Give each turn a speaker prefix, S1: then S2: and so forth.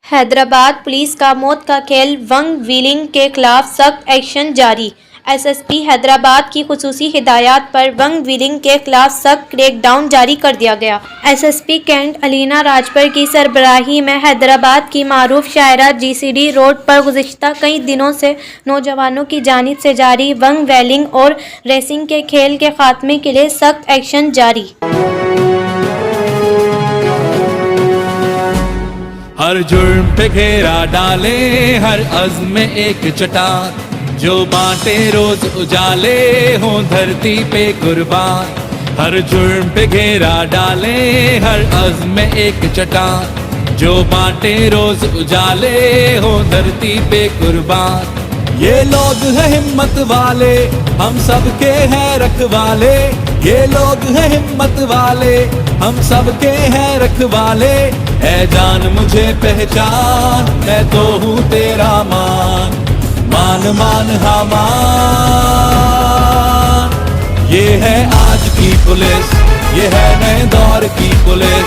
S1: Hyderabad police का मौत का खेल वंग व्हीलिंग के खिलाफ सख्त एक्शन जारी। एसएसपी हैदराबाद की खुसूसी हिदायत पर वंग व्हीलिंग के खिलाफ सख्त क्रैकडाउन जारी कर दिया गया। एसएसपी कैंट अलीना राजपर की सरबराही में हैदराबाद की मारूफ शायरा जीसीडी रोड पर गुज़िश्ता कई दिनों से नौजवानों की जानिब से जारी वंग व्हीलिंग और रेसिंग के खेल के खात्मे के लिए सख्त एक्शन जारी।
S2: हर जुर्म पे घेरा डाले, हर अज़्म में एक चट्टान, जो बांटे रोज उजाले हो धरती पे कुर्बान। हर जुर्म पे घेरा डाले, हर अज़्म में एक चट्टान, जो बांटे रोज उजाले हो धरती पे कुर्बान। ये लोग हैं हिम्मत वाले, हम सबके हैं रखवाले। ये लोग हैं हिम्मत वाले, हम सबके हैं रखवाले। ऐ जान मुझे पहचान, मैं तो हूँ तेरा मान। मान मान हाँ मान। ये है आज की पुलिस, ये है नए दौर की पुलिस।